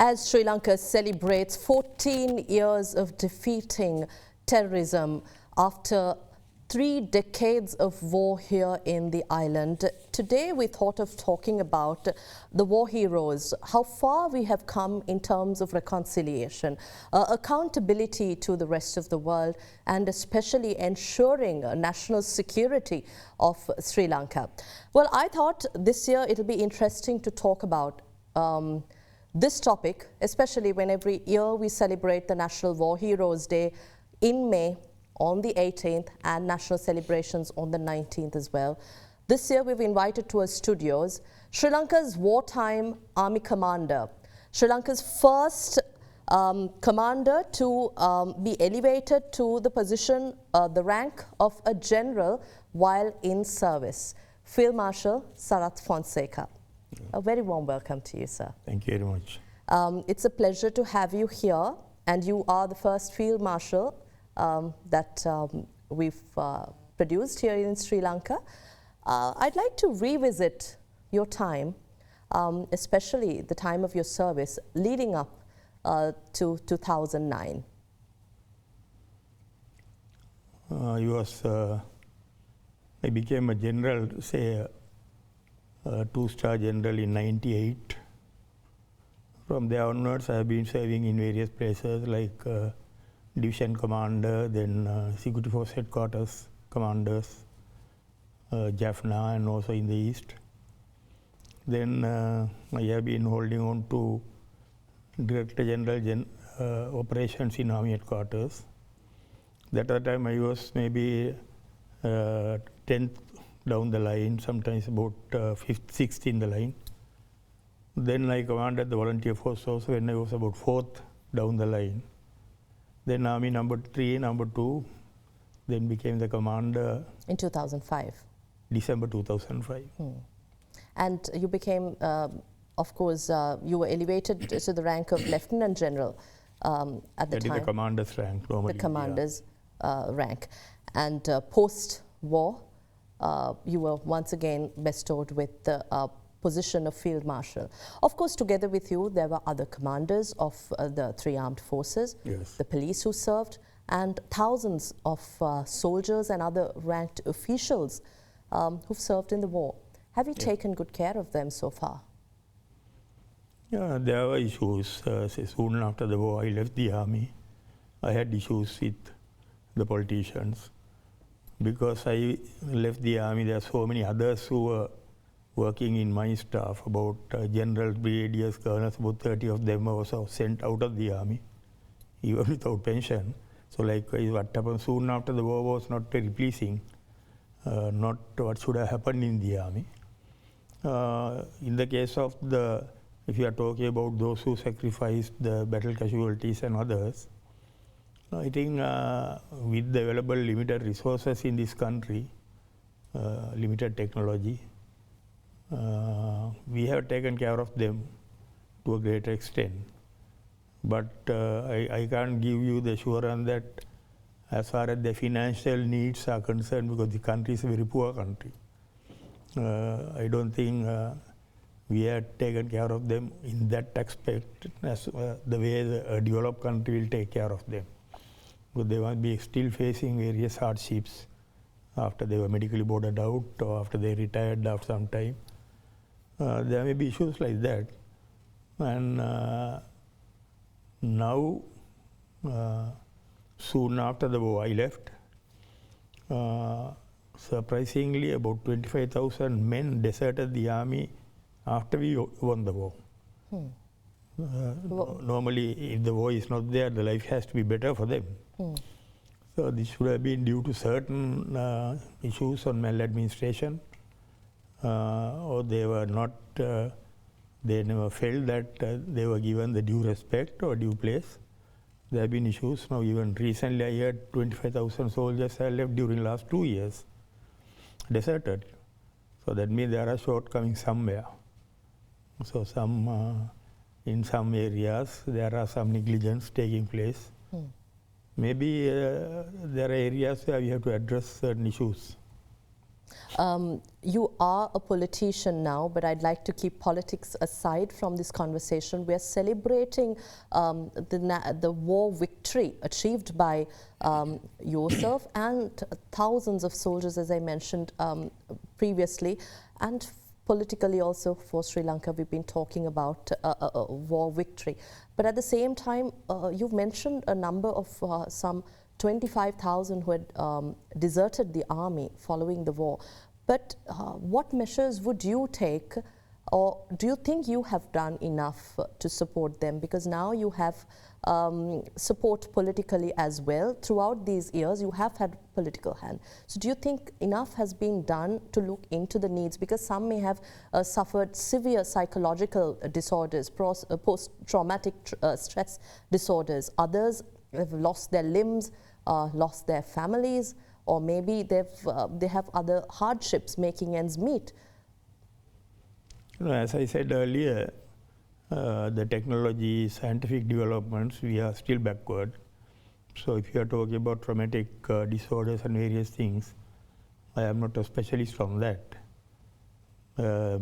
As Sri Lanka celebrates 14 years of defeating terrorism after 3 decades of war here in the island, today we thought of talking about the war heroes, how far we have come in terms of reconciliation, accountability to the rest of the world, and especially ensuring national security of Sri Lanka. Well, I thought this year it'll be interesting to talk about this topic, especially when every year we celebrate the National War Heroes Day in May on the 18th and national celebrations on the 19th as well. This year we've invited to our studios Sri Lanka's wartime army commander, Sri Lanka's first commander to be elevated to the position, the rank of a general while in service, Field Marshal Sarath Fonseka. A very warm welcome to you, sir. Thank you very much. It's a pleasure to have you here, and you are the first Field Marshal that we've produced here in Sri Lanka. I'd like to revisit your time, especially the time of your service leading up to 2009. I became a general, say, a 2-star general in '98. From there onwards, I have been serving in various places like division commander, then security force headquarters commanders, Jaffna, and also in the east. Then I have been holding on to Director General operations in Army headquarters. That time I was maybe 10th down the line, sometimes about 5th, 6th in the line. Then I commanded the volunteer force also when I was about 4th down the line. Then Army number 3, number 2, then became the commander. In 2005? December 2005. And you became, of course, you were elevated to the rank of Lieutenant General at the time. That is the commander's rank normally. The commander's rank. And post-war, you were once again bestowed with the position of Field Marshal. Of course, together with you, there were other commanders of the 3 armed forces, yes, the police who served, and thousands of soldiers and other ranked officials who've served in the war. Have you taken good care of them so far? Yeah, there were issues. Soon after the war, I left the army. I had issues with the politicians. Because I left the army, there are so many others who were working in my staff, about generals, brigadiers, colonels, about 30 of them were also sent out of the army, even without pension. So likewise, what happened soon after the war was not very pleasing, not what should have happened in the army. In the case of if you are talking about those who sacrificed the battle casualties and others, I think with the available limited resources in this country, limited technology, we have taken care of them to a greater extent. But I can't give you the assurance that as far as the financial needs are concerned, because the country is a very poor country, I don't think we have taken care of them in that aspect as the way a developed country will take care of them. But they might be still facing various hardships after they were medically boarded out or after they retired after some time. There may be issues like that. And now, soon after the war, I left. Surprisingly, about 25,000 men deserted the army after we won the war. Normally, if the war is not there, the life has to be better for them. So this should have been due to certain issues on maladministration, or they were not, they never felt that they were given the due respect or due place. There have been issues. Now even recently I heard 25,000 soldiers have left during the last 2 years, deserted. So that means there are shortcomings somewhere. So in some areas there are some negligence taking place. Maybe there are areas where we have to address certain issues. You are a politician now, but I'd like to keep politics aside from this conversation. We are celebrating the war victory achieved by yourself and thousands of soldiers, as I mentioned previously, and politically also for Sri Lanka we've been talking about a war victory. But at the same time, you've mentioned a number of some 25,000 who had deserted the army following the war. But what measures would you take, or do you think you have done enough to support them? Because now you have support politically as well. Throughout these years, you have had political hand. So do you think enough has been done to look into the needs? Because some may have suffered severe psychological disorders, post-traumatic stress disorders. Others have lost their limbs, lost their families, or maybe they have other hardships making ends meet. As I said earlier, the technology, scientific developments, we are still backward. So if you are talking about traumatic disorders and various things, I am not a specialist on that.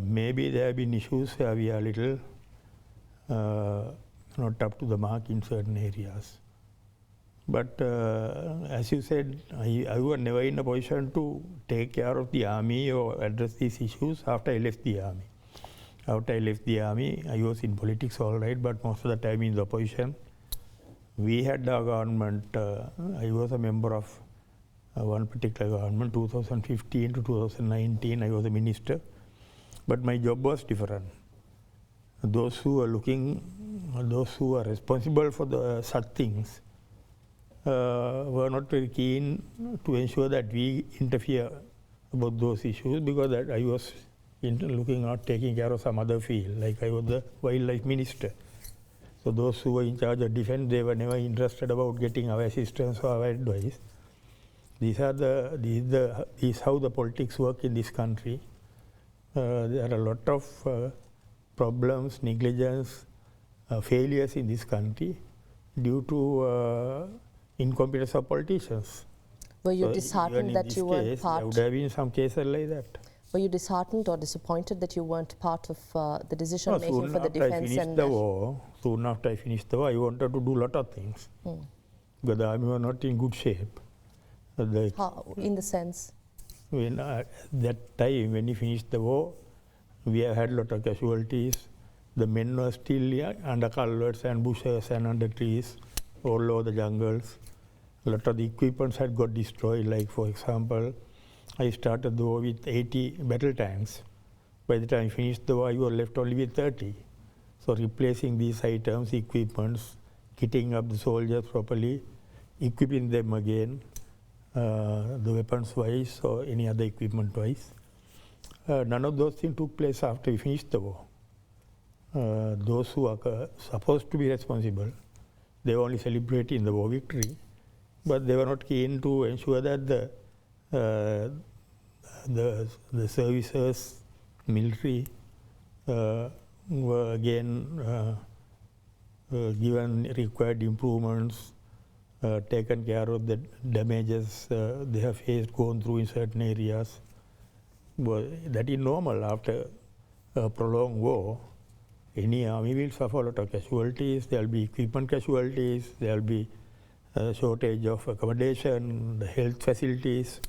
Maybe there have been issues where we are a little not up to the mark in certain areas. But as you said, I was never in a position to take care of the army or address these issues after I left the army. After I left the army, I was in politics all right, but most of the time in the opposition. We had the government, I was a member of one particular government, 2015 to 2019, I was a minister. But my job was different. Those who were looking, those who were responsible for such things, were not very keen to ensure that we interfere about those issues, because that I was looking at taking care of some other field, like I was the wildlife minister. So those who were in charge of defense, they were never interested about getting our assistance or our advice. This is how the politics work in this country. There are a lot of problems, negligence, failures in this country due to incompetence of politicians. Were you disheartened that you weren't part? There would have been some cases like that. Were you disheartened or disappointed that you weren't part of the decision making for the defense? Soon after I finished the war, I wanted to do a lot of things. But the army was not in good shape. How, in the sense? When that time, when we finished the war, we have had a lot of casualties. The men were still under culverts and bushes and under trees, all over the jungles. A lot of the equipments had got destroyed. Like, for example, I started the war with 80 battle tanks. By the time I finished the war, I was left only with 30. So replacing these items, equipments, kitting up the soldiers properly, equipping them again, the weapons-wise or any other equipment-wise. None of those things took place after we finished the war. Those who are supposed to be responsible, they were only celebrating the war victory, but they were not keen to ensure that the services, military, were again given required improvements, taken care of the damages they have faced, gone through in certain areas. Well, that is normal after a prolonged war. Any army will suffer a lot of casualties. There will be equipment casualties. There will be a shortage of accommodation, the health facilities,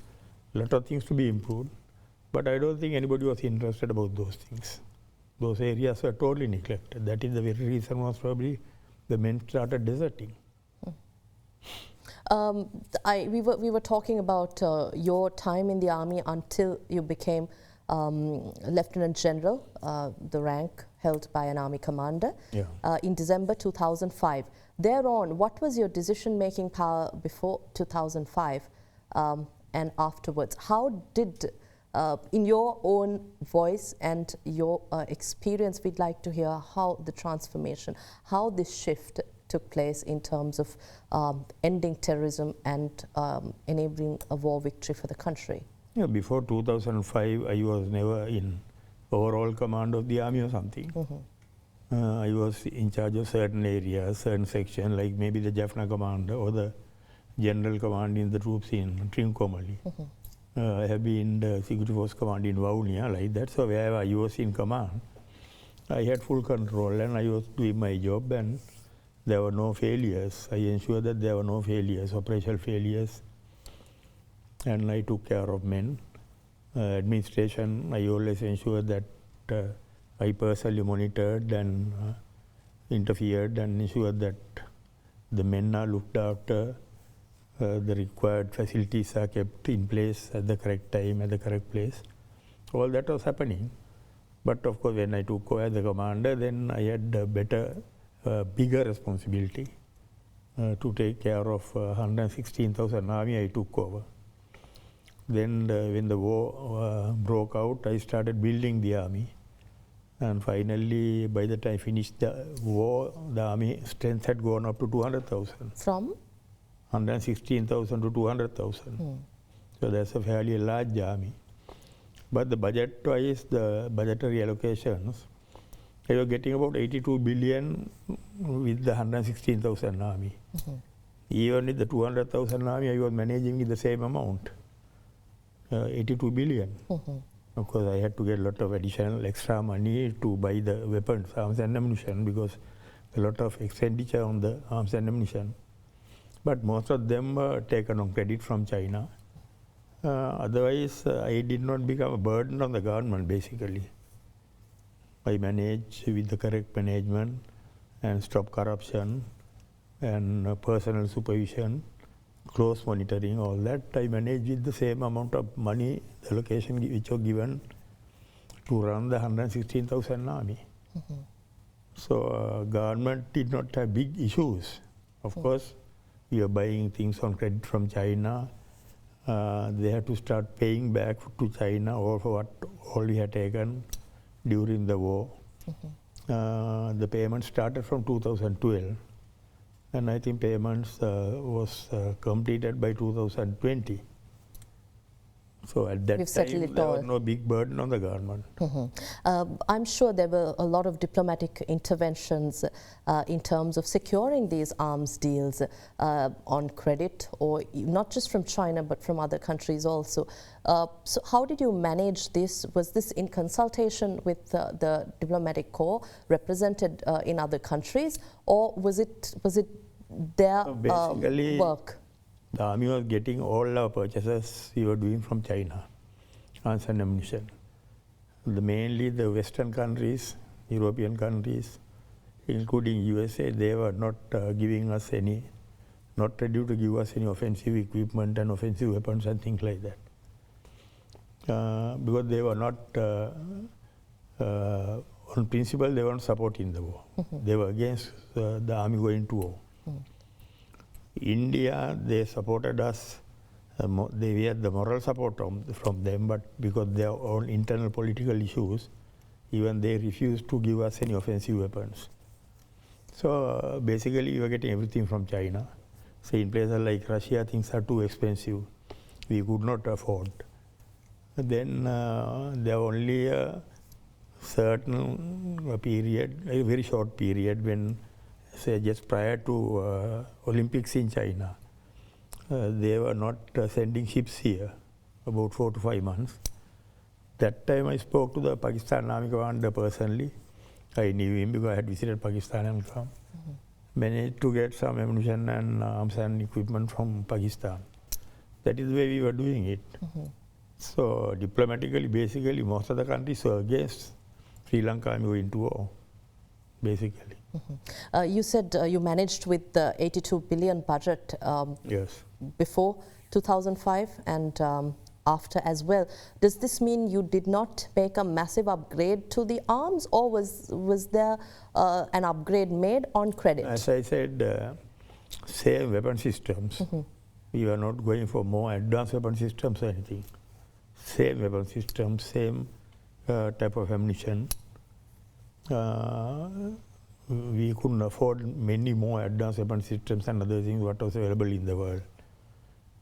a lot of things to be improved. But I don't think anybody was interested about those things. Those areas were totally neglected. That is the very reason was probably the men started deserting. We were talking about your time in the army until you became Lieutenant General, the rank held by an army commander, in December 2005. Thereon, what was your decision-making power before 2005 and afterwards? How did, in your own voice and your experience, we'd like to hear how the transformation, how this shift took place in terms of ending terrorism and enabling a war victory for the country? Yeah, before 2005, I was never in overall command of the army or something. I was in charge of certain areas, certain sections, like maybe the Jaffna commander or the general commanding the troops in Trincomalee. I have been the Security Force Command in Vaunia, like that. So wherever I was in command, I had full control and I was doing my job and there were no failures. I ensured that there were no failures, operational failures. And I took care of men. Administration, I always ensured that I personally monitored and interfered and ensured that the men are looked after, the required facilities are kept in place at the correct time, at the correct place. All that was happening. But of course, when I took over as the commander, then I had a better, bigger responsibility to take care of 116,000 army I took over. Then when the war broke out, I started building the army. And finally, by the time I finished the war, the army strength had gone up to 200,000. From? 116,000 to 200,000. So that's a fairly large army. But the budget-wise, the budgetary allocations, they were getting about 82 billion with the 116,000 army. Even with the 200,000 army, I was managing with the same amount, 82 billion. Of course, I had to get a lot of additional extra money to buy the weapons, arms and ammunition, because a lot of expenditure on the arms and ammunition. But most of them were taken on credit from China. Otherwise, I did not become a burden on the government, basically. I managed with the correct management and stop corruption and personal supervision, close monitoring, all that. I managed with the same amount of money, the allocation which was given to run the 116,000 army. So government did not have big issues. Of course, we are buying things on credit from China. They had to start paying back to China all for what all we had taken during the war. The payment started from 2012. And I think payments was completed by 2020. So at that time, there was no big burden on the government. I'm sure there were a lot of diplomatic interventions in terms of securing these arms deals on credit, or not just from China, but from other countries also. So how did you manage this? Was this in consultation with the diplomatic corps represented in other countries, or was it their work? The army was getting all our purchases we were doing from China, arms and ammunition. Mainly the Western countries, European countries, including USA, they were not giving us any, not ready to give us any offensive equipment and offensive weapons and things like that. Because they were not, on principle, they weren't supporting the war. They were against the army going to war. India, they supported us. We had the moral support from them, but because of their own internal political issues, even they refused to give us any offensive weapons. So basically, we were getting everything from China. So in places like Russia, things are too expensive. We could not afford. Then there was only a certain period, a very short period, when, say, just prior to Olympics in China, they were not sending ships here, about 4 to 5 months. That time I spoke to the Pakistan Army commander personally. I knew him because I had visited Pakistan and come. Managed to get some ammunition and arms and equipment from Pakistan. That is the way we were doing it. So diplomatically, basically, most of the countries were against Sri Lanka going to war, basically. You said you managed with the 82 billion budget yes. before 2005 and after as well. Does this mean you did not make a massive upgrade to the arms, or was there an upgrade made on credit? As I said, same weapon systems. We were not going for more advanced weapon systems or anything. Same weapon systems, same type of ammunition. We couldn't afford many more advanced weapon systems and other things what was available in the world.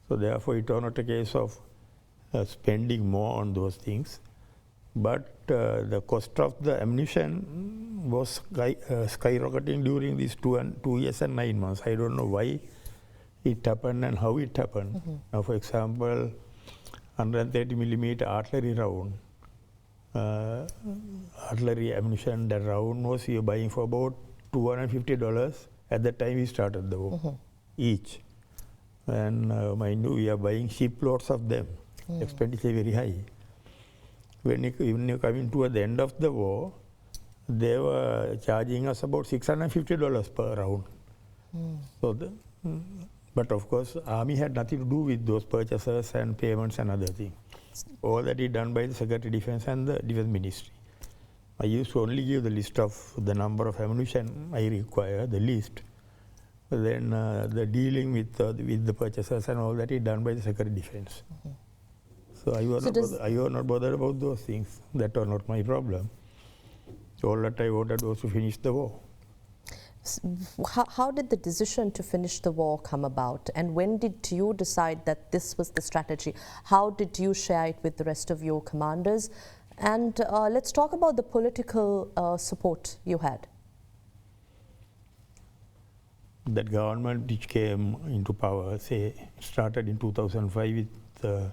So therefore, it was not a case of spending more on those things. But the cost of the ammunition was skyrocketing during these 2 years and 9 months. I don't know why it happened and how it happened. Now, for example, 130 millimeter artillery round. Artillery ammunition, that round was you're buying for about $250 at the time we started the war, each. And mind you, we are buying shiploads of them. Expenditure very high. When you coming toward the end of the war, they were charging us about $650 per round. So but of course, Army had nothing to do with those purchases and payments and other things. All that is done by the Secretary Defense and the Defense Ministry. I used to only give the list of the number of ammunition I require, the list. But then the dealing with the purchases and all that is done by the Secretary Defense. So I was not bothered about those things. That was not my problem. All that I wanted was to finish the war. How did the decision to finish the war come about, and when did you decide that this was the strategy? How did you share it with the rest of your commanders? And let's talk about the political support you had. That government which came into power, started in 2005 with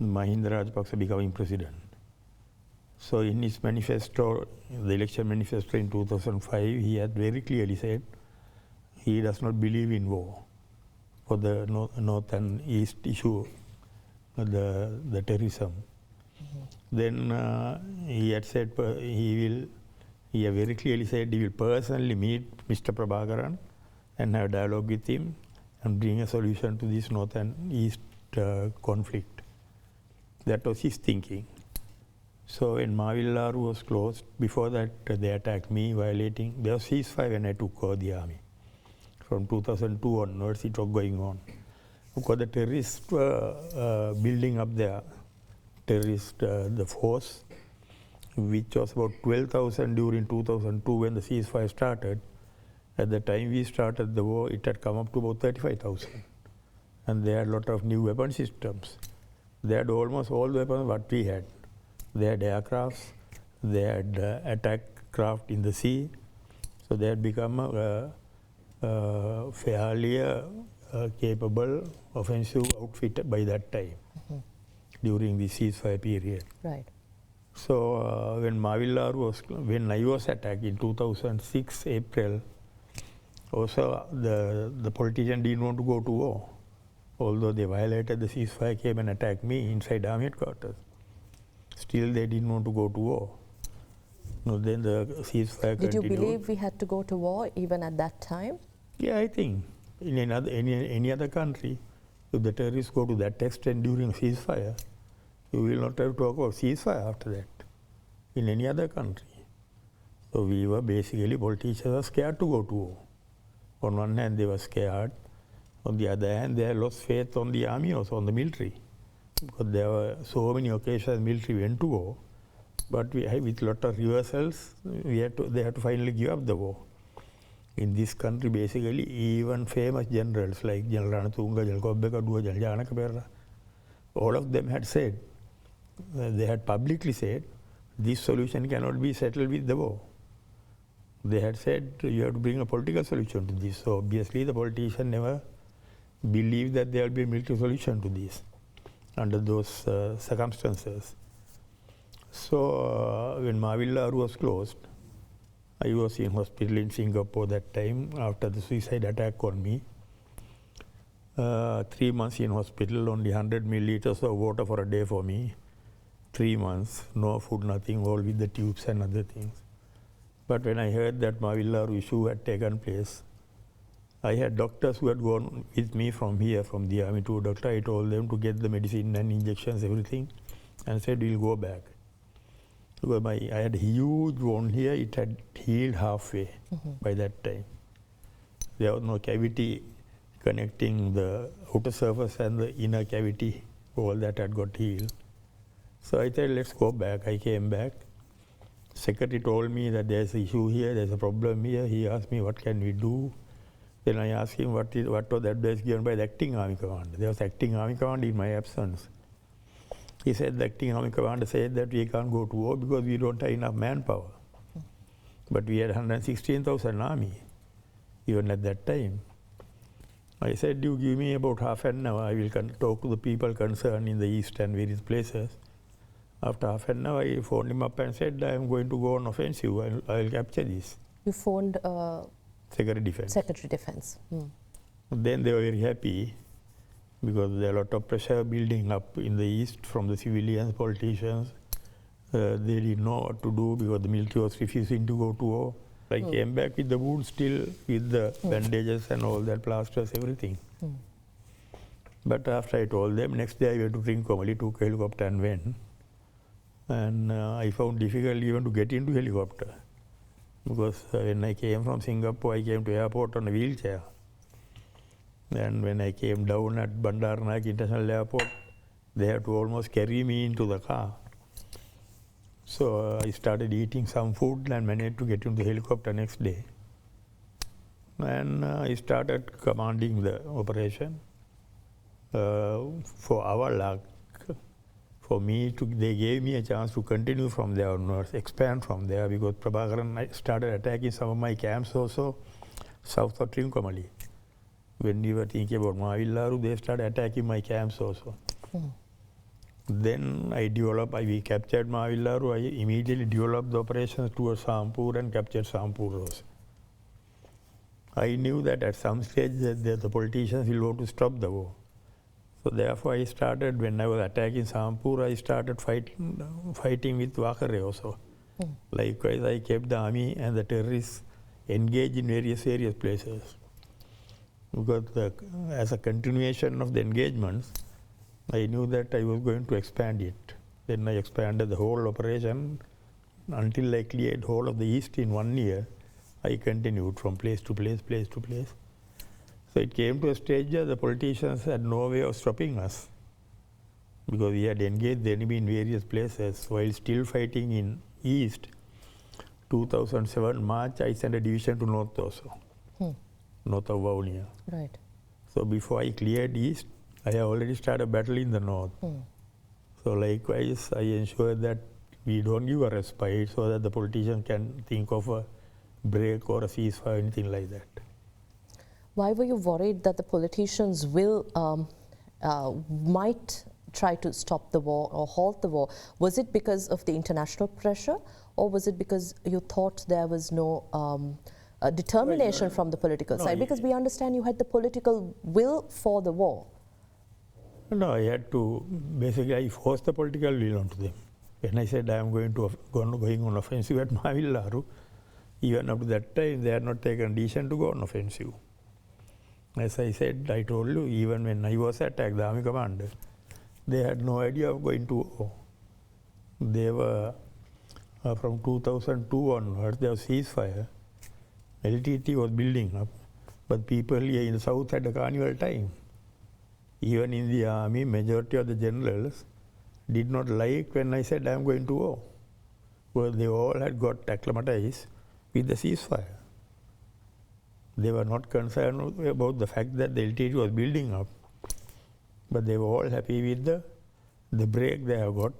Mahinda Rajapaksa becoming president. So in his manifesto, the election manifesto in 2005, he had very clearly said he does not believe in war for the North and East issue, the terrorism. Then he had said he had very clearly said he will personally meet Mr. Prabhakaran and have dialogue with him and bring a solution to this North and East conflict. That was his thinking. So when Mavillaru was closed, before that they attacked me, violating, there was ceasefire when I took over the army. From 2002 onwards it was going on. Because the terrorists were building up their the force, which was about 12,000 during 2002 when the ceasefire started. At the time we started the war, it had come up to about 35,000. And they had a lot of new weapon systems. They had almost all the weapons what we had. They had aircrafts, they had attack craft in the sea, so they had become a fairly capable offensive outfit by that time, during the ceasefire period. Right. So when when I was attacked in 2006 April, also the politician didn't want to go to war, although they violated the ceasefire, came and attacked me inside army headquarters. Still, they didn't want to go to war. No, then the ceasefire continued. Did you believe we had to go to war even at that time? Yeah, I think in any other country, if the terrorists go to that extent during ceasefire, you will not have to talk about ceasefire after that. In any other country. So we were basically, politicians were scared to go to war. On one hand, they were scared. On the other hand, they had lost faith on the army, also on the military. Because there were so many occasions military went to war, but with a lot of reversals, they had to finally give up the war. In this country, basically, even famous generals like General Ranatunga, General Kobbeka, General Janaka, all of them had said, they had publicly said, this solution cannot be settled with the war. They had said, you have to bring a political solution to this. So obviously, the politician never believed that there will be a military solution to this under those circumstances. So when Mavillaru was closed, I was in hospital in Singapore that time after the suicide attack on me. 3 months in hospital, only 100 milliliters of water for a day for me. 3 months, no food, nothing, all with the tubes and other things. But when I heard that Mavillaru issue had taken place, I had doctors who had gone with me from here, from the army to a doctor. I told them to get the medicine and injections, everything, and said, we'll go back. Because I had a huge wound here, it had healed halfway by that time. There was no cavity connecting the outer surface and the inner cavity, all that had got healed. So I said, let's go back. I came back. Secretary told me that there's an issue here, there's a problem here. He asked me, what can we do? Then I asked him what was the advice given by the acting army commander. There was acting army commander in my absence. He said the acting army commander said that we can't go to war because we don't have enough manpower. But we had 116,000 army, even at that time. I said, you give me about half an hour, I will talk to the people concerned in the east and various places. After half an hour, I phoned him up and said, I am going to go on offensive, I will capture this. You phoned Secretary Defense. Secretary Defense. Then they were very happy because there are a lot of pressure building up in the east from the civilians, politicians. They didn't know what to do because the military was refusing to go to war. I came back with the wound still, with the bandages and all that, plasters, everything. But after I told them, next day I went to Trincomalee, took a helicopter and went. And I found difficult even to get into helicopter. Because when I came from Singapore, I came to airport on a wheelchair. And when I came down at Bandaranaike International Airport, they had to almost carry me into the car. So I started eating some food and managed to get into the helicopter next day. And I started commanding the operation. For our luck, for me, they gave me a chance to continue from there onwards, expand from there, because Prabhakaran started attacking some of my camps also, south of Trincomalee. When we were thinking about Mavillaru, they started attacking my camps also. Then we captured Mavillaru. I immediately developed the operations towards Sampur and captured Sampur also. I knew that at some stage the politicians will want to stop the war. So therefore I started, when I was attacking Sampur, I started fighting with Wakare also. Likewise, I kept the army and the terrorists engaged in various places. Because as a continuation of the engagements, I knew that I was going to expand it. Then I expanded the whole operation until I cleared whole of the east in 1 year. I continued from place to place. So it came to a stage where the politicians had no way of stopping us, because we had engaged the enemy in various places while still fighting in east. 2007 March, I sent a division to north also, north of Vavuniya. Right. So before I cleared east, I have already started battle in the north. So likewise, I ensure that we don't give a respite so that the politician can think of a break or a ceasefire, anything like that. Why were you worried that the politicians might try to stop the war or halt the war? Was it because of the international pressure, or was it because you thought there was no determination from the political side? Because we understand you had the political will for the war. No, I had to, basically I forced the political will onto them. When I said I am going on offensive at Mavillaru, even up to that time they had not taken decision to go on offensive. As I said, I told you, even when I was attacked, the army commander, they had no idea of going to war. They were, from 2002 onwards, there was ceasefire. LTT was building up, but people here in the south had a carnival time. Even in the army, majority of the generals did not like when I said I am going to war. Well, they all had got acclimatized with the ceasefire. They were not concerned about the fact that the LTT was building up, but they were all happy with the break they have got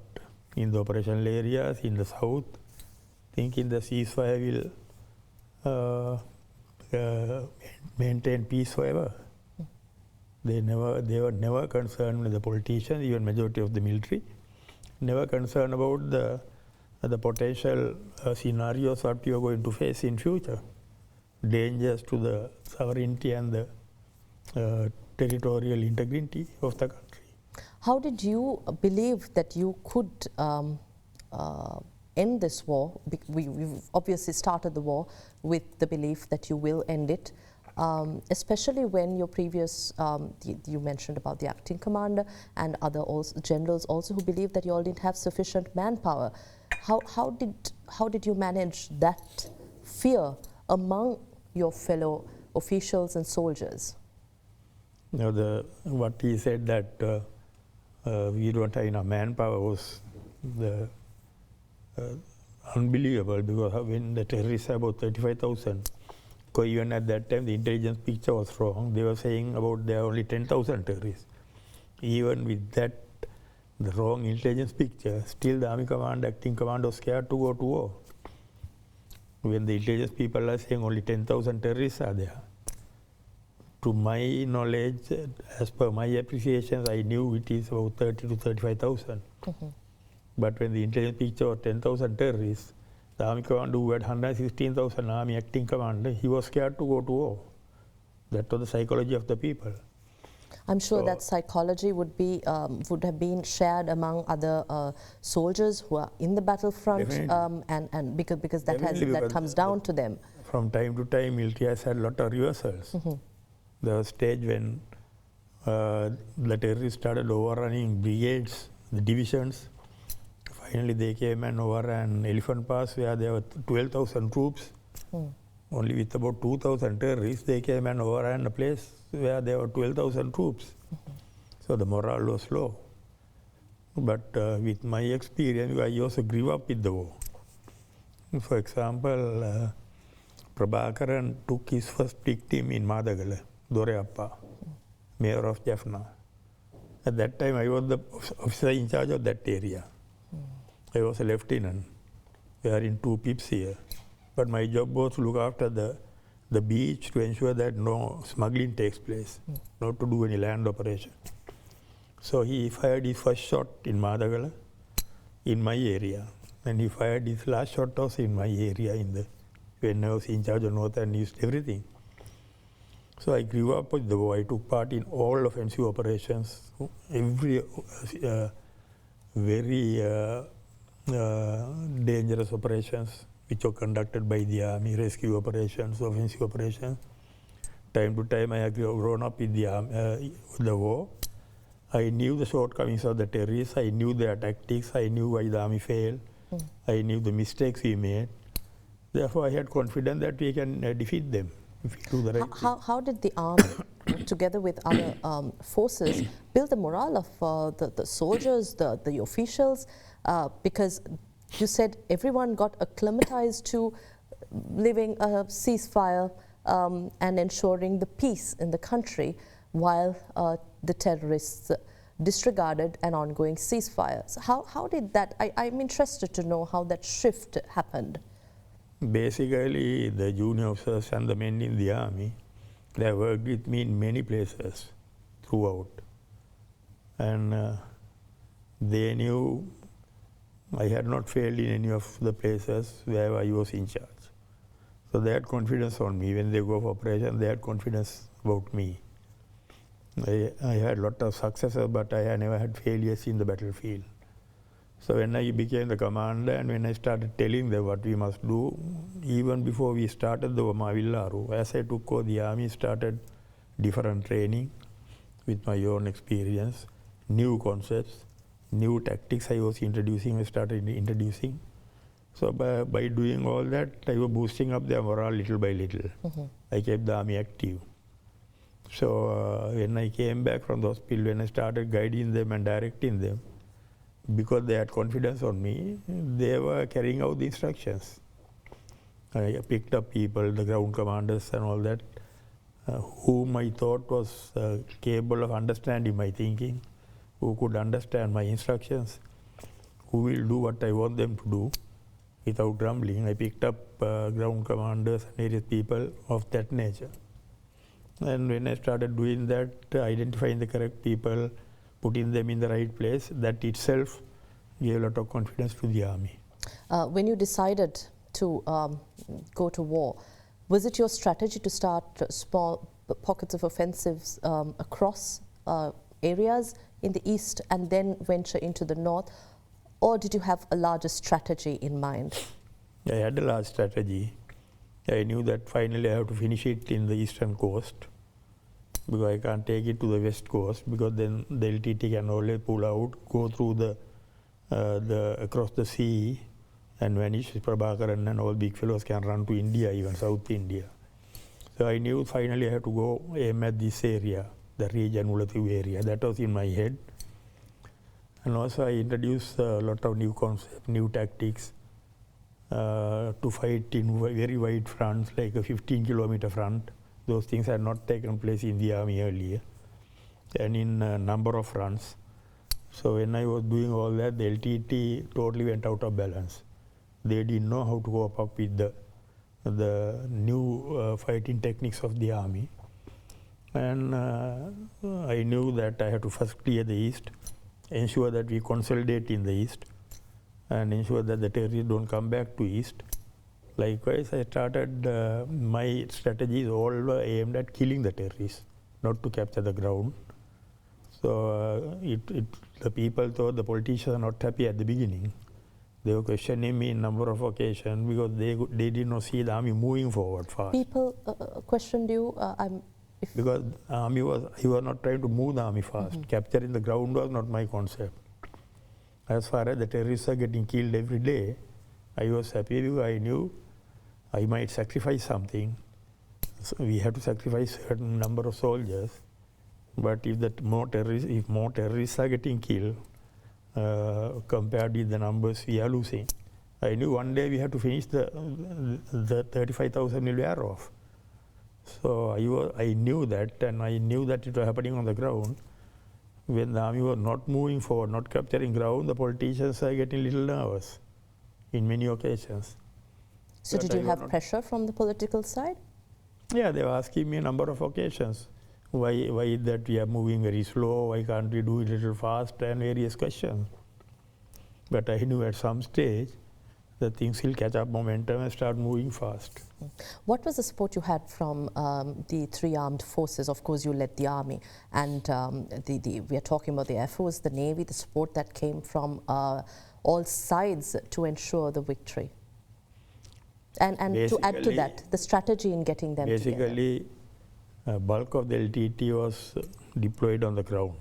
in the operational areas in the south, thinking the ceasefire will maintain peace forever. They were never concerned with the politicians, even majority of the military, never concerned about the potential scenarios what we are going to face in future, dangers to the sovereignty and the territorial integrity of the country. How did you believe that you could end this war? We've obviously started the war with the belief that you will end it. Especially when your previous, you mentioned about the acting commander and other generals also who believed that you all didn't have sufficient manpower. How did you manage that fear among your fellow officials and soldiers? Now what he said that we don't have enough manpower was unbelievable, because when the terrorists have about 35,000, even at that time the intelligence picture was wrong. They were saying about there are only 10,000 terrorists. Even with that, the wrong intelligence picture, still the army commander, acting commander was scared to go to war. When the intelligence people are saying only 10,000 terrorists are there. to my knowledge, as per my appreciations, I knew it is about 30 to 35,000. But when the intelligence picture was 10,000 terrorists, the army commander who had 116,000 army acting commander, he was scared to go to war. That was the psychology of the people. I'm sure that psychology would have been shared among other soldiers who are in the battlefront, and because that comes down to them. From time to time, military has had a lot of reversals. There was a stage when the terrorists started overrunning brigades, the divisions. Finally, they came and overran Elephant Pass, where there were 12,000 troops. Only with about 2,000 terrorists, they came and overran a place where there were 12,000 troops. So the morale was low. But with my experience, I also grew up with the war. For example, Prabhakaran took his first victim in Madagala, Doreappa, mayor of Jaffna. At that time, I was the officer in charge of that area. I was a lieutenant. We are in 2 pips here. But my job was to look after the beach to ensure that no smuggling takes place, not to do any land operation. So he fired his first shot in Madagala, in my area. And he fired his last shot also in my area when I was in charge of North and East, everything. So I grew up with the war. I took part in all offensive operations, every very dangerous operations which were conducted by the army, rescue operations, offensive operations. Time to time I have grown up with the war. I knew the shortcomings of the terrorists, I knew their tactics, I knew why the army failed, I knew the mistakes we made. Therefore I had confidence that we can defeat them if we do the right thing. How did the army, together with other forces, build the morale of the soldiers, the officials? Because you said everyone got acclimatized to living a ceasefire and ensuring the peace in the country while the terrorists disregarded an ongoing ceasefire. So how did that, I'm interested to know how that shift happened. Basically, the junior officers and the men in the army, they worked with me in many places throughout. And they knew I had not failed in any of the places where I was in charge. So they had confidence on me. When they go for operation, they had confidence about me. I had a lot of successes, but I had never had failures in the battlefield. So when I became the commander and when I started telling them what we must do, even before we started the Mavillaru, as I took over the army, started different training with my own experience, new concepts, new tactics I was introducing, I started introducing. So by doing all that, I was boosting up their morale little by little. I kept the army active. So when I came back from the hospital, when I started guiding them and directing them, because they had confidence on me, they were carrying out the instructions. I picked up people, the ground commanders and all that, whom I thought was capable of understanding my thinking, who could understand my instructions, who will do what I want them to do without grumbling. I picked up ground commanders and various people of that nature. And when I started doing that, identifying the correct people, putting them in the right place, that itself gave a lot of confidence to the army. When you decided to go to war, was it your strategy to start small pockets of offensives across areas in the east and then venture into the north, or did you have a larger strategy in mind? I had a large strategy. I knew that finally I have to finish it in the eastern coast, because I can't take it to the west coast, because then the LTT can always pull out, go through the across the sea and vanish. Prabhakaran and all big fellows can run to India, even South India. So I knew finally I had to go aim at this area, the region Mulathu area. That was in my head. And also I introduced a lot of new concepts, new tactics to fight in very wide fronts, like a 15-kilometer front. Those things had not taken place in the army earlier, and in a number of fronts. So when I was doing all that, the LTT totally went out of balance. They didn't know how to cope up with the new fighting techniques of the army. And I knew that I had to first clear the east, ensure that we consolidate in the east, and ensure that the terrorists don't come back to east. Likewise, I started my strategies all were aimed at killing the terrorists, not to capture the ground. So the people thought the politicians are not happy at the beginning. They were questioning me in a number of occasions because they did not see the army moving forward fast. People questioned you? Because he was not trying to move the army fast. Capturing the ground was not my concept. As far as the terrorists are getting killed every day, I was happy because I knew I might sacrifice something. So we have to sacrifice a certain number of soldiers. But if more terrorists are getting killed, compared with the numbers we are losing, I knew one day we had to finish the 35,000 will wear off. So I knew that, and I knew that it was happening on the ground. When the army was not moving forward, not capturing ground, the politicians are getting a little nervous in many occasions. So did you have pressure from the political side? Yeah, they were asking me a number of occasions. Why that we are moving very slow, why can't we do it a little fast, and various questions. But I knew at some stage that things will catch up momentum and start moving fast. What was the support you had from the three armed forces? Of course, you led the army, and we are talking about the Air Force, the Navy, the support that came from all sides to ensure the victory. And to add to that, the strategy in getting them together. Basically, bulk of the LTT was deployed on the ground.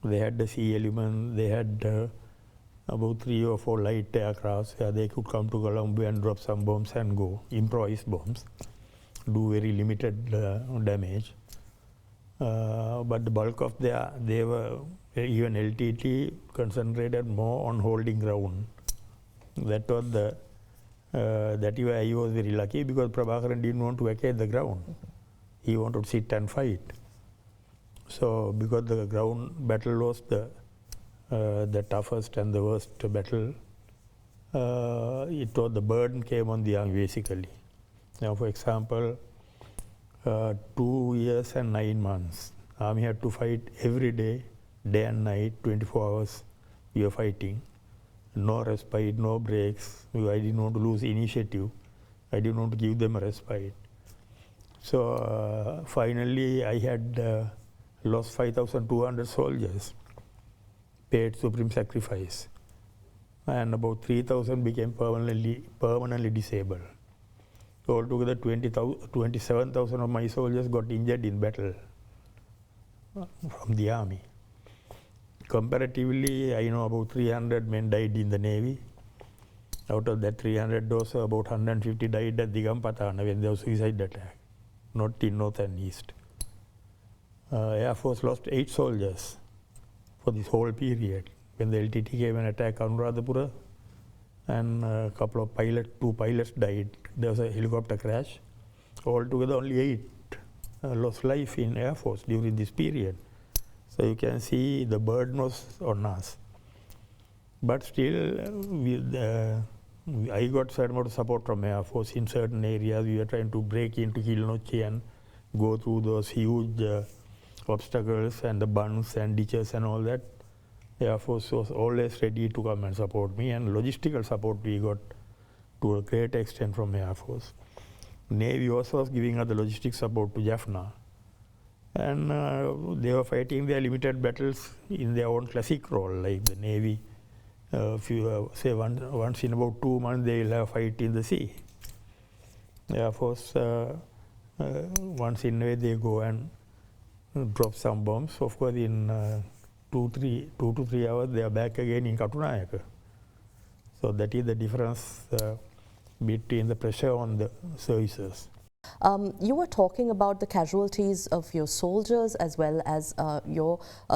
They had the sea element, they had about 3 or 4 light aircrafts where they could come to Colombo and drop some bombs and go, improvised bombs, do very limited damage. But the bulk of they were, even LTT concentrated more on holding ground. That was that way I was very lucky because Prabhakaran didn't want to vacate the ground. He wanted to sit and fight. So because the ground battle was the toughest and the worst battle, the burden came on the army basically. Now, for example, 2 years and 9 months, army had to fight every day, day and night, 24 hours we were fighting. No respite, no breaks. I didn't want to lose initiative. I didn't want to give them a respite. So finally I had lost 5,200 soldiers, paid supreme sacrifice, and about 3,000 became permanently disabled. So altogether 27,000 of my soldiers got injured in battle from the army. Comparatively, I know about 300 men died in the Navy. Out of that 300, also about 150 died at Digampatana when there was suicide attack, not in north and east. Air Force lost 8 soldiers for this whole period. When the LTT came and attacked Anuradhapura, and a couple of 2 pilots died. There was a helicopter crash. Altogether only 8 lost life in Air Force during this period. So you can see the burden was on us. But still, I got certain amount of support from Air Force in certain areas. We were trying to break into Kilnochi and go through those huge obstacles and the bunds and ditches and all that. Air Force was always ready to come and support me, and logistical support we got to a great extent from Air Force. Navy also was giving us the logistic support to Jaffna. And they were fighting their limited battles in their own classic role, like the Navy. If you say once in about 2 months, they will have a fight in the sea. Air Force, once in a way, they go and drop some bombs. Of course, in 2 to 3 hours, they are back again in Katunayaka. So that is the difference between the pressure on the services. You were talking about the casualties of your soldiers as well as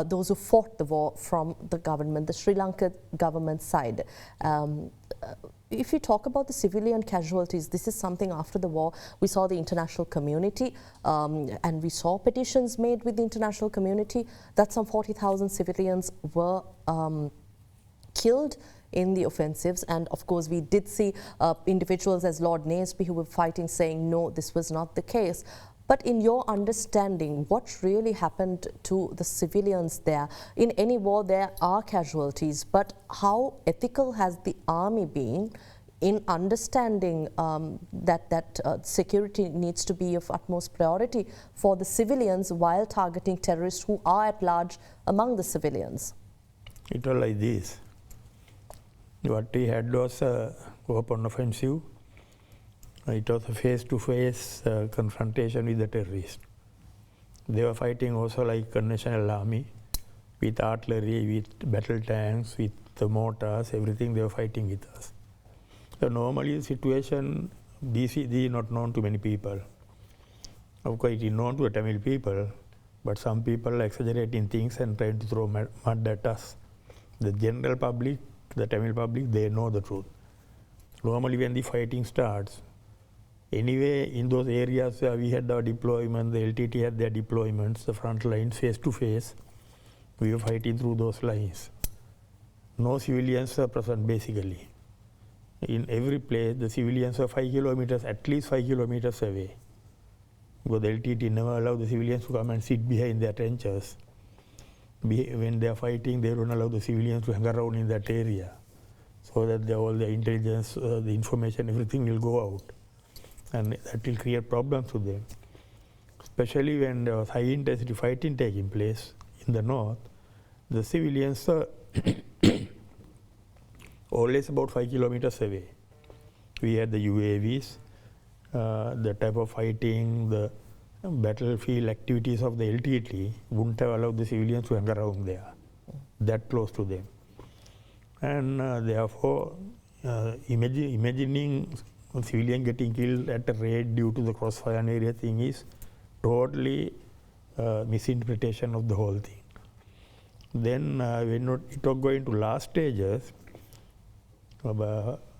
those who fought the war from the government, the Sri Lanka government side. If you talk about the civilian casualties, this is something after the war we saw the international community and we saw petitions made with the international community that some 40,000 civilians were killed in the offensives, and of course we did see individuals as Lord Naseby who were fighting saying no, this was not the case. But in your understanding, what really happened to the civilians there? In any war, there are casualties, but how ethical has the army been in understanding that security needs to be of utmost priority for the civilians while targeting terrorists who are at large among the civilians? It was like this. What we had was a open offensive. It was a face-to-face confrontation with the terrorists. They were fighting also like conventional army, with artillery, with battle tanks, with the mortars, everything they were fighting with us. So normally the situation, BCG is not known to many people. Of course it is known to the Tamil people, but some people are exaggerating things and trying to throw mud at us. The general public, the Tamil public, they know the truth. Normally when the fighting starts, anyway in those areas where we had our deployment, the LTT had their deployments, the front lines face to face, we were fighting through those lines. No civilians were present basically. In every place, the civilians were 5 kilometers, at least 5 kilometers away. Because the LTT never allowed the civilians to come and sit behind their trenches. When they are fighting, they don't allow the civilians to hang around in that area, so that all the intelligence, the information, everything will go out. And that will create problems to them. Especially when there was high intensity fighting taking place in the north, the civilians are always about 5 kilometers away. We had the UAVs, the type of fighting, the battlefield activities of the LTT wouldn't have allowed the civilians to hang around there, that close to them. And therefore, imagining a civilian getting killed at a raid due to the crossfire area thing is totally misinterpretation of the whole thing. Then when it was going to last stages,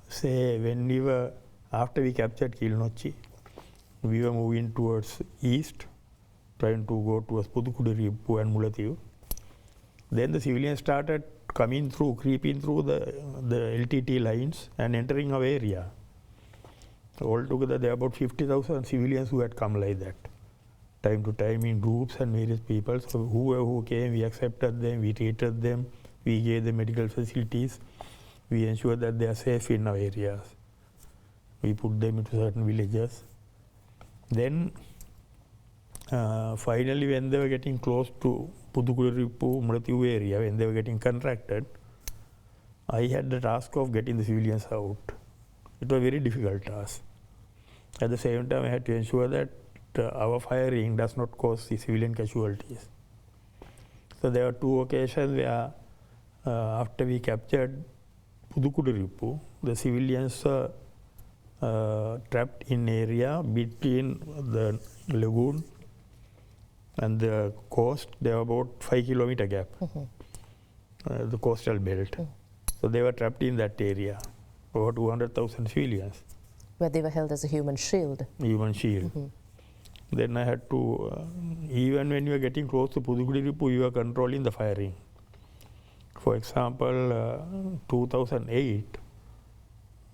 say when we were, after we captured Kilnochi, we were moving towards east, trying to go towards Puthukudi and Mullatiu. Then the civilians started coming through, creeping through the LTT lines and entering our area. Altogether, there are about 50,000 civilians who had come like that, time to time in groups and various people. So whoever who came, we accepted them, we treated them, we gave them medical facilities, we ensured that they are safe in our areas. We put them into certain villages. Then finally, when they were getting close to Puthukudi Muratiu area, when they were getting contracted, I had the task of getting the civilians out. It was a very difficult task. At the same time, I had to ensure that our firing does not cause the civilian casualties. So there were two occasions where after we captured Puthukudi, the civilians were trapped in area between the lagoon and the coast. There were about 5 kilometer gap, the coastal belt. So they were trapped in that area, over 200,000 civilians. Where they were held as a human shield. Human shield. Then I had to, even when you were getting close to Puthukudi, you were controlling the firing. For example, 2008,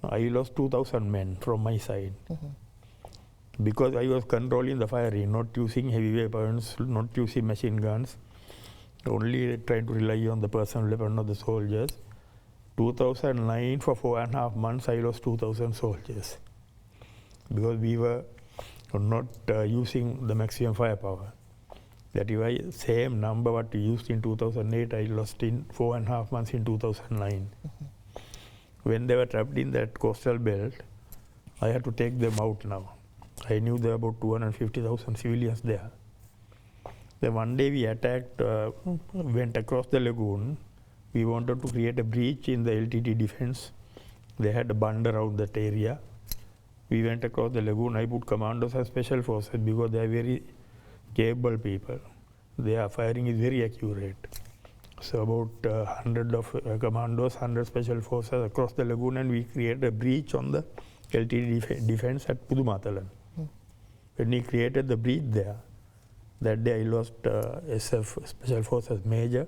I lost 2,000 men from my side. Because I was controlling the firing, not using heavy weapons, not using machine guns, only trying to rely on the personal weapon of the soldiers. 2009, for 4.5 months, I lost 2,000 soldiers because we were not using the maximum firepower. That is why same number what we used in 2008, I lost in 4.5 months in 2009. When they were trapped in that coastal belt, I had to take them out now. I knew there were about 250,000 civilians there. Then one day we attacked, went across the lagoon. We wanted to create a breach in the LTT defense. They had a bund around that area. We went across the lagoon. I put commandos and special forces because they are very capable people. Their firing is very accurate. So about 100 of commandos, 100 special forces across the lagoon, and we created a breach on the LTT defense at Pudumatalan. When we created the breach there, that day I lost SF Special Forces Major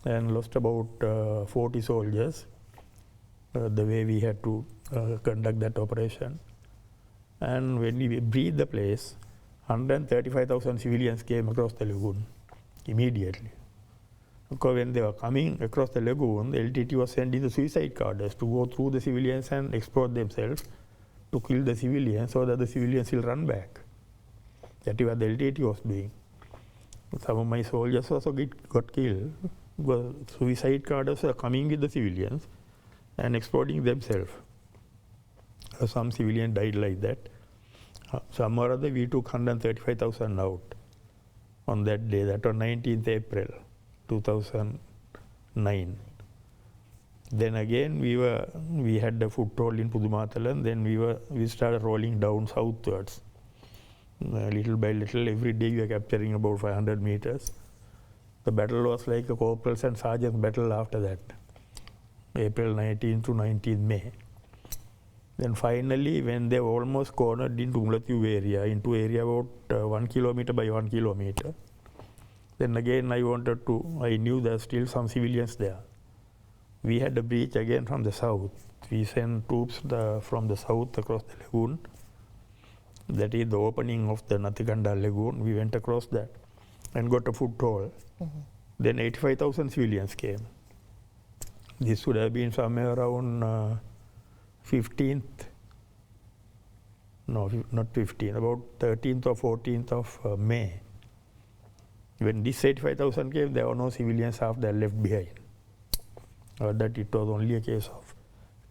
and lost about 40 soldiers, the way we had to conduct that operation. And when we breached the place, 135,000 civilians came across the lagoon immediately. Because when they were coming across the lagoon, the LTT was sending the suicide cadres to go through the civilians and exploit themselves to kill the civilians so that the civilians will run back. That is what the LTT was doing. Some of my soldiers also got killed. Well, suicide cadres were coming with the civilians and exploiting themselves. Some civilians died like that. Some or other, we took 135,000 out on that day. That was 19th April 2009. Then again, we had the foothold in Pudumatalam. Then we started rolling down southwards. Little by little, every day we were capturing about 500 meters. The battle was like a corporals and sergeants battle after that, April 19 to 19 May. Then finally, when they almost cornered into Mulathu area, into area about 1 kilometer by 1 kilometer, then again I knew there are still some civilians there. We had a breach again from the south. We sent troops from the south across the lagoon. That is the opening of the Nathikanda lagoon. We went across that and got a foothold. Then 85,000 civilians came. This would have been somewhere around 15th, no, not 15th, about 13th or 14th of May. When this 85,000 came, there were no civilians after left behind. That it was only a case of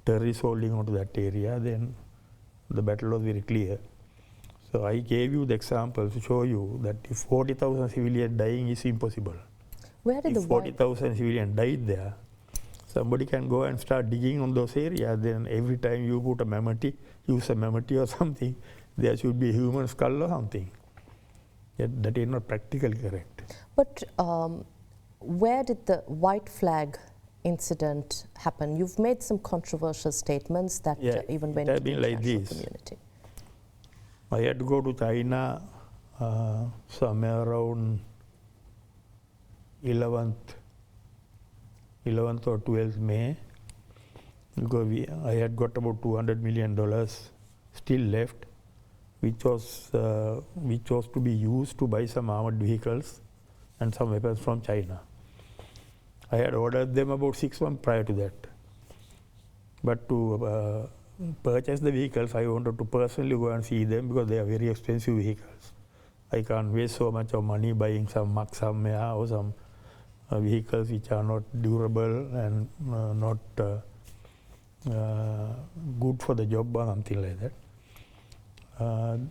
terrorists holding on to that area, then the battle was very clear. So I gave you the example to show you that if 40,000 civilians dying is impossible. Where did if 40,000 civilians died there, somebody can go and start digging on those areas. Then every time you put a use a memory or something, there should be a human skull or something. That is not practically correct. But where did the white flag incident happen? You've made some controversial statements that even went to the international community. I had to go to China somewhere around 11th or 12th May, because I had got about $200 million still left, which was to be used to buy some armored vehicles and some weapons from China. I had ordered them about 6 months prior to that. But to purchase the vehicles, I wanted to personally go and see them because they are very expensive vehicles. I can't waste so much of money buying some Mach somewhere or some vehicles which are not durable and not good for the job or something like that.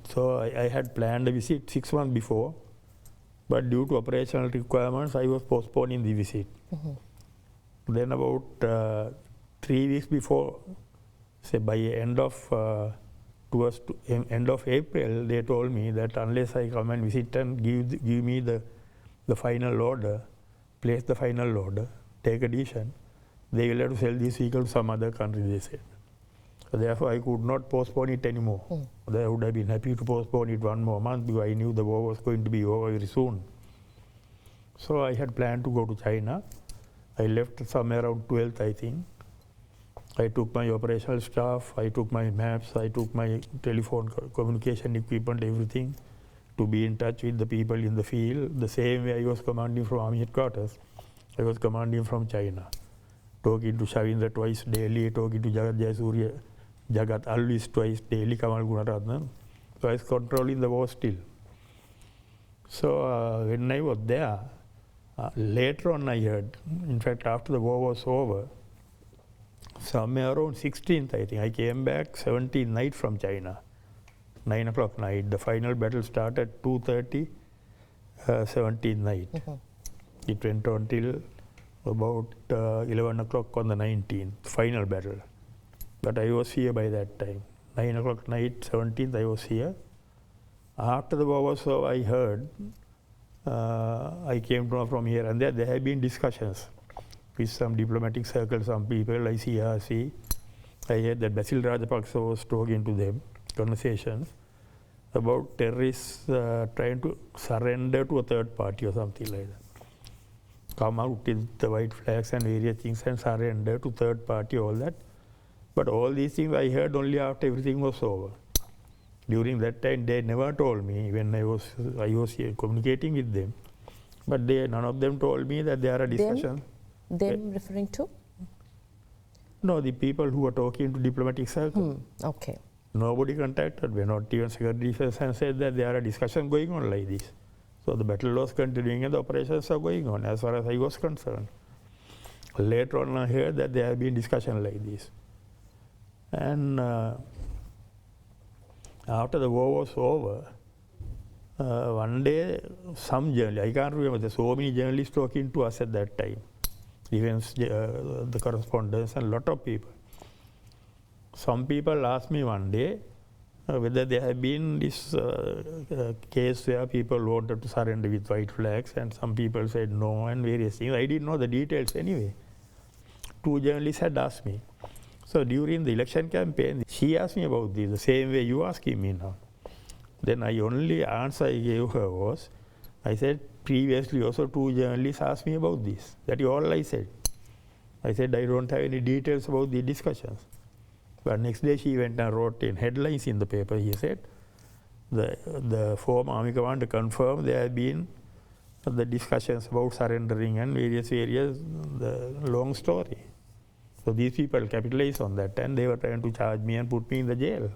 So I had planned a visit 6 months before, but due to operational requirements, I was postponing the visit. Then about 3 weeks before, say by end of April, they told me that unless I come and visit and give me the final order, place the final order, take a decision, they will have to sell this vehicle to some other country, they said. So therefore, I could not postpone it anymore. I would have been happy to postpone it 1 more month because I knew the war was going to be over very soon. So I had planned to go to China. I left somewhere around 12th, I think. I took my operational staff, I took my maps, I took my telephone communication equipment, everything, to be in touch with the people in the field. The same way I was commanding from Army headquarters, I was commanding from China. Talking to Shavindra twice daily, talking to Jagat Jayasuriya, Jagat always twice daily, Kamal Gunaratnam. So I was controlling the war still. So when I was there, later on I heard, in fact after the war was over, somewhere around 16th, I think, I came back 17th night from China, 9 o'clock night. The final battle started 2:30, 17th night. It went on till about 11 o'clock on the 19th, final battle. But I was here by that time. 9 o'clock night, 17th, I was here. After the war was over, I heard, I came from here and there have been discussions with some diplomatic circles, some people, ICRC. I heard that Basil Rajapaksa was talking to them, conversations about terrorists trying to surrender to a third party or something like that. Come out with the white flags and various things and surrender to third party, all that. But all these things I heard only after everything was over. During that time, they never told me when I was communicating with them. But none of them told me that there are discussions. Them referring to? No, the people who were talking to diplomatic circle. Okay. Nobody contacted me, not even Secretary of Defense, and said that there are discussions going on like this. So the battle was continuing and the operations are going on as far as I was concerned. Later on I heard that there have been discussions like this. And after the war was over, one day some journalists, I can't remember, there were so many journalists talking to us at that time. Even the correspondents and a lot of people. Some people asked me one day whether there had been this case where people wanted to surrender with white flags, and some people said no and various things. I didn't know the details anyway. 2 journalists had asked me. So during the election campaign, she asked me about this, the same way you asking me now. Then I only answer I gave her was, I said, previously also 2 journalists asked me about this. That is all I said. I said I don't have any details about the discussions. But next day she went and wrote in headlines in the paper, he said, the former army commander confirmed there have been the discussions about surrendering and various areas, the long story. So these people capitalized on that and they were trying to charge me and put me in the jail,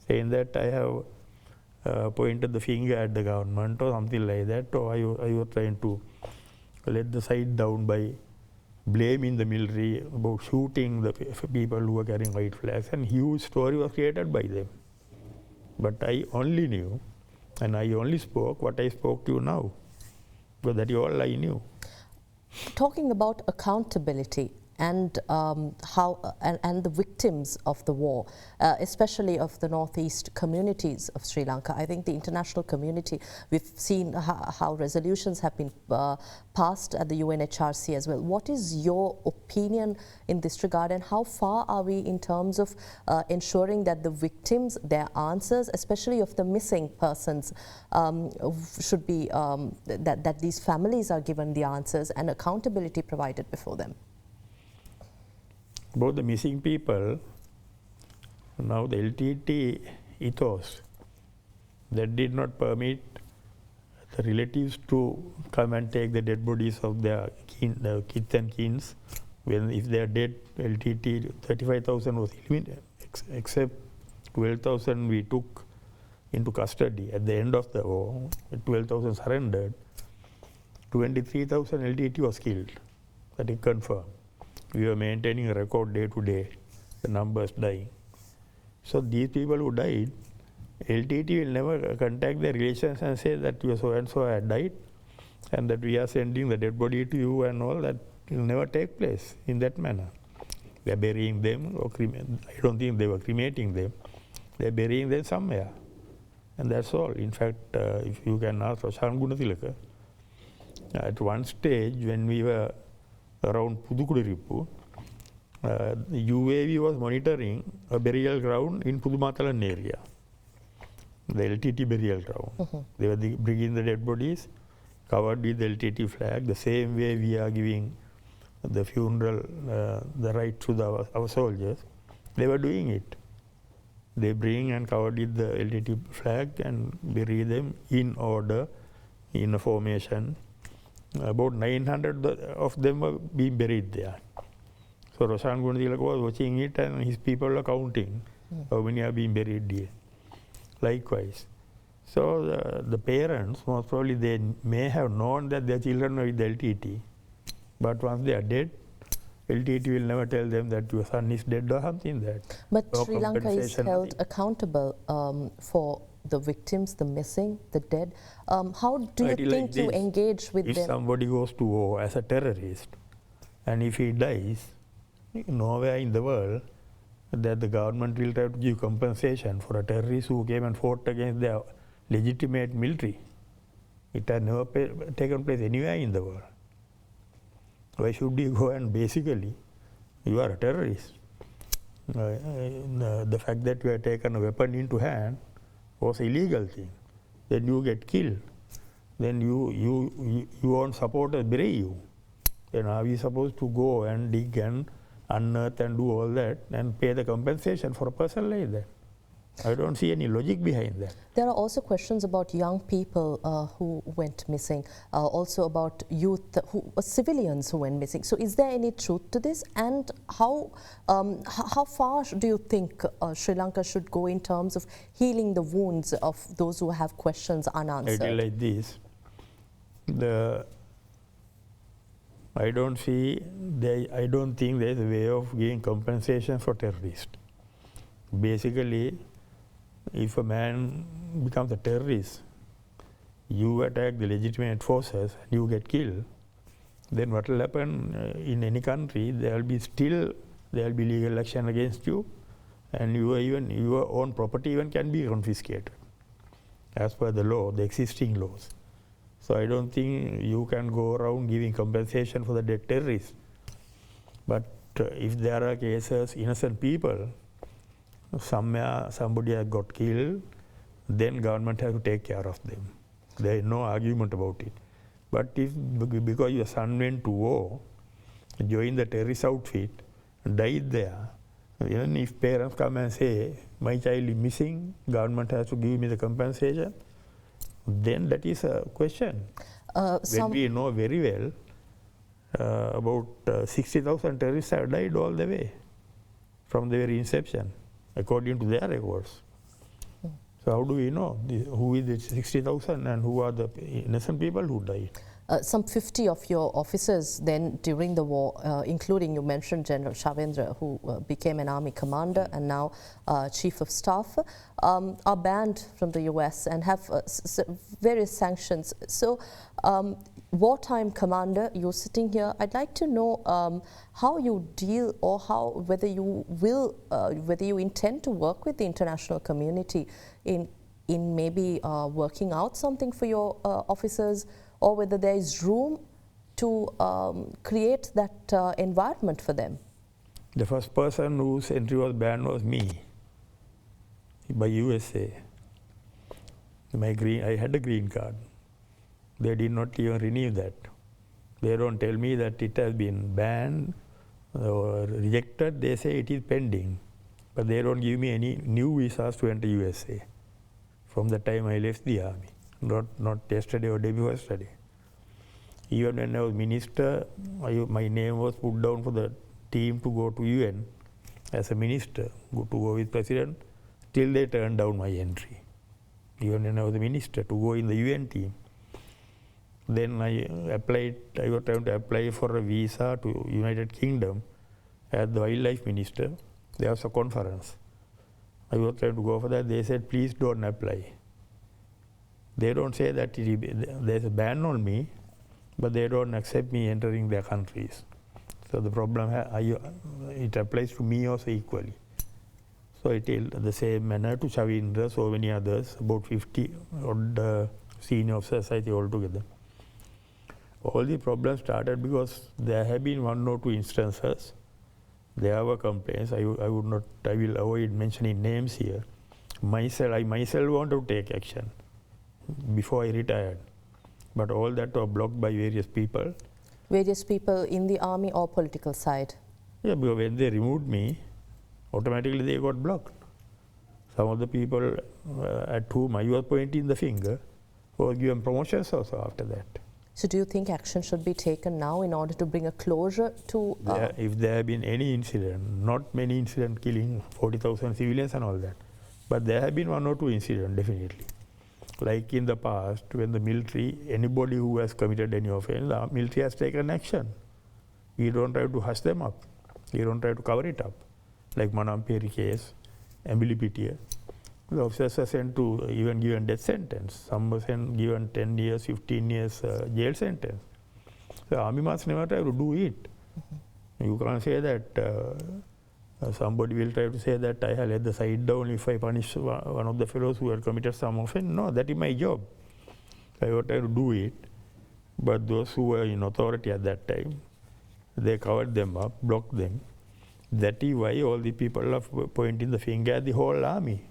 saying that I have pointed the finger at the government or something like that, or I was trying to let the side down by blaming the military about shooting the people who were carrying white flags, and huge story was created by them. But I only knew and I only spoke what I spoke to you now, because that is all I knew. Talking about accountability and and the victims of the war, especially of the northeast communities of Sri Lanka. I think the international community, we've seen how resolutions have been passed at the UNHRC as well. What is your opinion in this regard, and how far are we in terms of ensuring that the victims, their answers, especially of the missing persons, should be, that these families are given the answers and accountability provided before them? About the missing people, now the LTT ethos that did not permit the relatives to come and take the dead bodies of their kids and kins. When if they are dead, LTT 35,000 was eliminated, except 12,000 we took into custody at the end of the war. 12,000 surrendered. 23,000 LTT was killed. That is confirmed. We were maintaining a record day to day, the numbers dying. So these people who died, LTT will never contact their relations and say that you so and so had died and that we are sending the dead body to you and all. That will never take place in that manner. They are burying them, or I don't think they were cremating them. They are burying them somewhere. And that's all. In fact, if you can ask Roshan Gunathilaka, at one stage when we were around Pudukudiripu, the UAV was monitoring a burial ground in Pudumatalan area, the LTT burial ground. They were bringing the dead bodies covered with the LTT flag, the same way we are giving the funeral, the right to our soldiers. They were doing it. They bring and covered with the LTT flag and bury them in order, in a formation. About 900 of them were being buried there. So Roshan Gunathilaka was watching it and his people were counting how many are being buried here. Likewise. So the parents, most probably they may have known that their children were with the LTT, but once they are dead, LTT will never tell them that your son is dead or something like that. But Sri Lanka is held accountable for the victims, the missing, the dead. How do you think you engage with them? If somebody goes to war as a terrorist and if he dies, nowhere in the world that the government will try to give compensation for a terrorist who came and fought against their legitimate military. It has never taken place anywhere in the world. Why should you go and basically, you are a terrorist. The fact that you have taken a weapon into hand was an illegal thing. Then you get killed. Then your own supporters bury you. Then are we supposed to go and dig and unearth and do all that and pay the compensation for a person like that? Mm-hmm. I don't see any logic behind that. There are also questions about young people who went missing, also about youth, civilians who went missing. So is there any truth to this? And how far do you think Sri Lanka should go in terms of healing the wounds of those who have questions unanswered? I like this. I don't think there is a way of giving compensation for terrorists. Basically, if a man becomes a terrorist, you attack the legitimate forces, you get killed, then what will happen in any country? There will be legal action against you, and your own property even can be confiscated as per the law, the existing laws. So I don't think you can go around giving compensation for the dead terrorists. But if there are cases, innocent people, somewhere somebody has got killed, then government has to take care of them. There is no argument about it. But if because your son went to war, joined the terrorist outfit, died there, even if parents come and say, my child is missing, government has to give me the compensation, then that is a question. When we know very well, about 60,000 terrorists have died all the way from the very inception, according to their records. So how do we know who is the 60,000 and who are the innocent people who died? Some 50 of your officers then during the war, including you mentioned General Shavendra, who became an army commander and now chief of staff, are banned from the US and have various sanctions. So wartime commander, you're sitting here, I'd like to know how you deal or whether you intend to work with the international community in maybe working out something for your officers, or whether there is room to create that environment for them. The first person whose entry was banned was me, by USA. I had a green card. They did not even renew that. They don't tell me that it has been banned or rejected. They say it is pending. But they don't give me any new visas to enter USA from the time I left the army. Not yesterday or day before yesterday. Even when I was minister, my name was put down for the team to go to UN as a minister, to go with president, till they turned down my entry. Even when I was a minister, to go in the UN team. Then I was trying to apply for a visa to United Kingdom as the wildlife minister. There was a conference. I was trying to go for that. They said, please don't apply. They don't say that there's a ban on me, but they don't accept me entering their countries. So the problem, it applies to me also equally. So it is the same manner to Shavendra, so many others, about 50 odd senior officers I think altogether. All the problems started because there have been one or two instances. There were complaints. I will avoid mentioning names here. I myself want to take action before I retired. But all that were blocked by various people. Various people in the army or political side? Yeah, because when they removed me, automatically they got blocked. Some of the people at whom I was pointing the finger were given promotions also after that. So do you think action should be taken now in order to bring a closure to... If there have been any incident, not many incidents killing 40,000 civilians and all that, but there have been one or two incidents definitely. Like in the past, when the military, anybody who has committed any offense, the military has taken action. We don't try to hush them up. We don't try to cover it up. Like Manamperi case, Ambilipitia. The officers were sent to even given death sentence. Some were given 10 years, 15 years jail sentence. The army must never try to do it. Mm-hmm. You can't say that somebody will try to say that I have let the side down if I punish one of the fellows who had committed some offense. No, that is my job. I will try to do it. But those who were in authority at that time, they covered them up, blocked them. That is why all the people are pointing the finger at the whole army,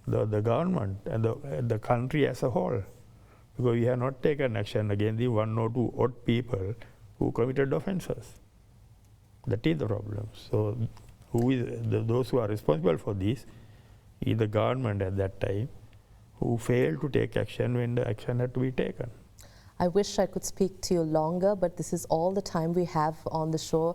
the government and the country as a whole. Because we have not taken action against the one or two odd people who committed offenses. That is the problem. So those who are responsible for this either government at that time, who failed to take action when the action had to be taken. I wish I could speak to you longer, but this is all the time we have on the show.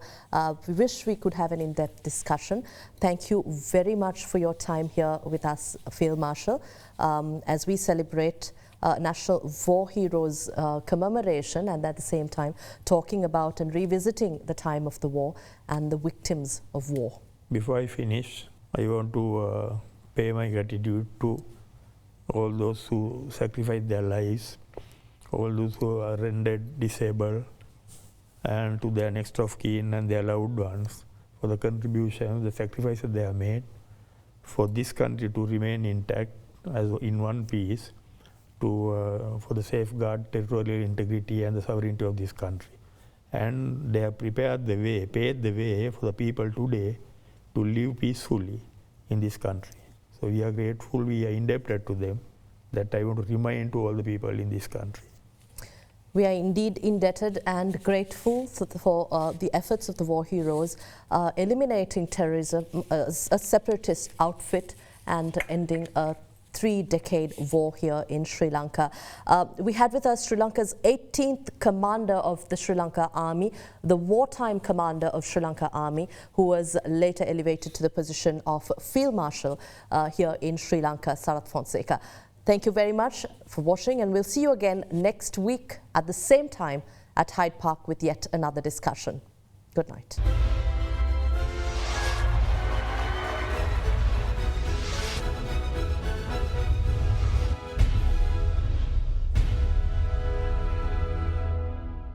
We wish we could have an in-depth discussion. Thank you very much for your time here with us, Field Marshal, as we celebrate National War Heroes commemoration, and at the same time talking about and revisiting the time of the war and the victims of war. Before I finish, I want to pay my gratitude to all those who sacrificed their lives, all those who are rendered disabled, and to their next of kin and their loved ones for the contributions, the sacrifices they have made for this country to remain intact as in one piece, to for the safeguard territorial integrity and the sovereignty of this country. And they have prepared the way, paved the way for the people today to live peacefully in this country. So we are grateful, we are indebted to them. That I want to remind to all the people in this country. We are indeed indebted and grateful for the efforts of the war heroes, eliminating terrorism, a separatist outfit, and ending a 3-decade war here in Sri Lanka. We had with us Sri Lanka's 18th commander of the Sri Lanka Army, the wartime commander of Sri Lanka Army, who was later elevated to the position of Field Marshal here in Sri Lanka, Sarath Fonseka. Thank you very much for watching, and we'll see you again next week at the same time at Hyde Park with yet another discussion. Good night.